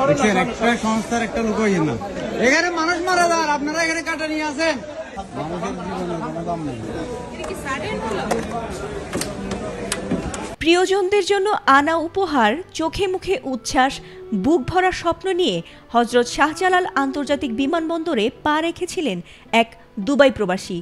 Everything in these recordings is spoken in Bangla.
দেখছেন একটা সংস্থার একটা লোক হইেন না, এখানে মানুষ মারা যায়, আপনারা এখানে কাটা নিয়ে আসেন। মানুষের জীবনের কোনো দাম নেই। প্রিয়জনদের জন্য আনা উপহার, চোখে মুখে উচ্ছ্বাস, বুক ভরা স্বপ্ন নিয়ে হযরত শাহজালাল আন্তর্জাতিক বিমানবন্দরে পা রেখেছিলেন এক দুবাই প্রবাসী।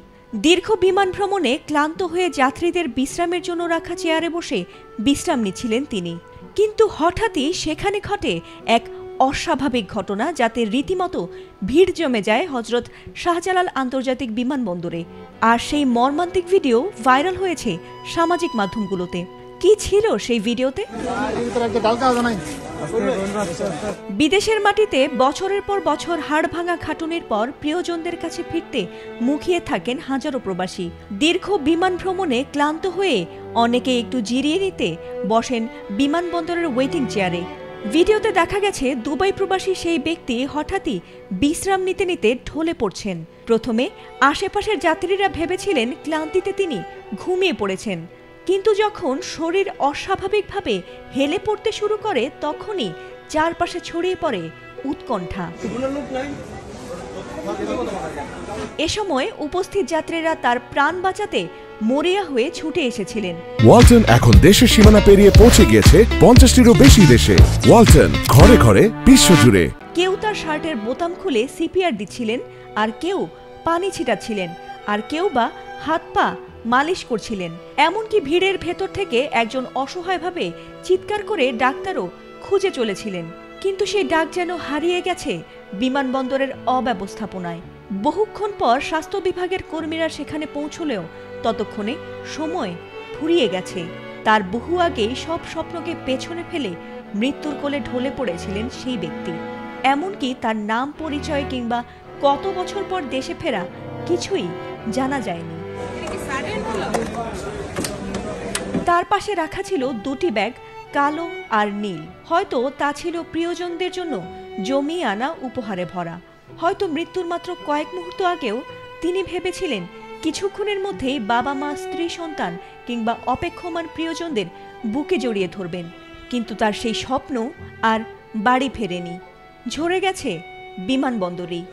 দীর্ঘ বিমান ভ্রমণে ক্লান্ত হয়ে যাত্রীদের বিশ্রামের জন্য রাখা চেয়ারে বসে বিশ্রাম নিচ্ছিলেন তিনি। কিন্তু হঠাৎই সেখানে ঘটে এক অস্বাভাবিক ঘটনা, যাতে রীতিমতো ভিড় জমে যায় হযরত শাহজালাল আন্তর্জাতিক বিমানবন্দরে। আর সেই মর্মান্তিক ভিডিও ভাইরাল হয়েছে সামাজিক মাধ্যমগুলোতে। কি ছিল সেই ভিডিওতে? বিদেশের মাটিতে বছরের পর বছর হাড় ভাঙা খাটুনির পর প্রিয়জনদের কাছে ফিরতে মুখিয়ে থাকেন হাজারো প্রবাসী। দীর্ঘ বিমান ভ্রমণে ক্লান্ত হয়ে অনেকে একটু জিরিয়ে নিতে বসেন বিমানবন্দরের ওয়েটিং চেয়ারে। ভিডিওতে দেখা গেছে দুবাই প্রবাসী সেই ব্যক্তি হঠাৎই বিশ্রাম নিতে নিতে ঢলে পড়ছেন। প্রথমে আশেপাশের যাত্রীরা ভেবেছিলেন ক্লান্তিতে তিনি ঘুমিয়ে পড়েছেন, কিন্তু যখন শরীর অস্বাভাবিকভাবে হেলে পড়তে শুরু করে তখনই চারপাশে ছড়িয়ে পড়ে উৎকণ্ঠা। এ সময় উপস্থিত যাত্রীরা তার প্রাণ বাঁচাতে মরিয়া হয়ে ছুটে এসেছিলেন। ওয়ালটন এখন দেশের সীমানা পেরিয়ে পৌঁছে গিয়েছে 50টিরও বেশি দেশে। ওয়ালটন, ঘরে ঘরে বিশ্বজুড়ে। কেউ তার শার্টের বোতাম খুলে সিপিআর দিচ্ছিলেন, আর কেউ পানি ছিটাচ্ছিলেন, আর কেউ বা হাত পা মালিশ করছিলেন। এমনকি ভিড়ের ভেতর থেকে একজন অসহায়ভাবে চিৎকার করে ডাক্তারও খুঁজে চলেছিলেন। কিন্তু সেই ডাক যেন হারিয়ে গেছে বিমানবন্দরের অব্যবস্থাপনায়। বহুক্ষণ পর স্বাস্থ্য বিভাগের কর্মীরা সেখানে পৌঁছলেও ততক্ষণে সময় ফুরিয়ে গেছে। তার বহু আগেই সব স্বপ্নকে পেছনে ফেলে মৃত্যুর কোলে ঢলে পড়েছিলেন সেই ব্যক্তি। এমনকি তার নাম, পরিচয় কিংবা কত বছর পর দেশে ফেরা কিছুই জানা যায়নি। তার পাশে রাখা ছিল দুটি ব্যাগ, কালো আর নীল। হয়তো তা ছিল প্রিয়জনদের জন্য জমিয়ে আনা উপহারে ভরা। হয়তো মৃত্যুর মাত্র কয়েক মুহূর্ত আগেও তিনি ভেবেছিলেন কিছুক্ষণের মধ্যেই বাবা মা, স্ত্রী, সন্তান কিংবা অপেক্ষমান প্রিয়জনদের বুকে জড়িয়ে ধরবেন। কিন্তু তার সেই স্বপ্ন আর বাড়ি ফেরেনি, ঝরে গেছে বিমানবন্দরেই।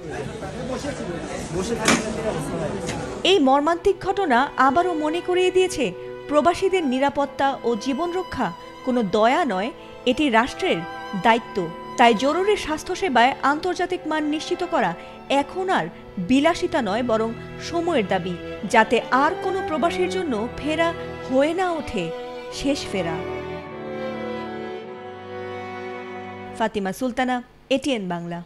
এই মর্মান্তিক ঘটনা আবারও মনে করিয়ে দিয়েছে প্রবাসীদের নিরাপত্তা ও জীবন রক্ষা কোনো দয়া নয়, এটি রাষ্ট্রের দায়িত্ব। তাই জরুরি স্বাস্থ্যসেবায় আন্তর্জাতিক মান নিশ্চিত করা এখন আর বিলাসিতা নয়, বরং সময়ের দাবি, যাতে আর কোনো প্রবাসীর জন্য ফেরা হয়ে না ওঠে শেষ ফেরা। ফাতিমা সুলতানা, এটিএন বাংলা।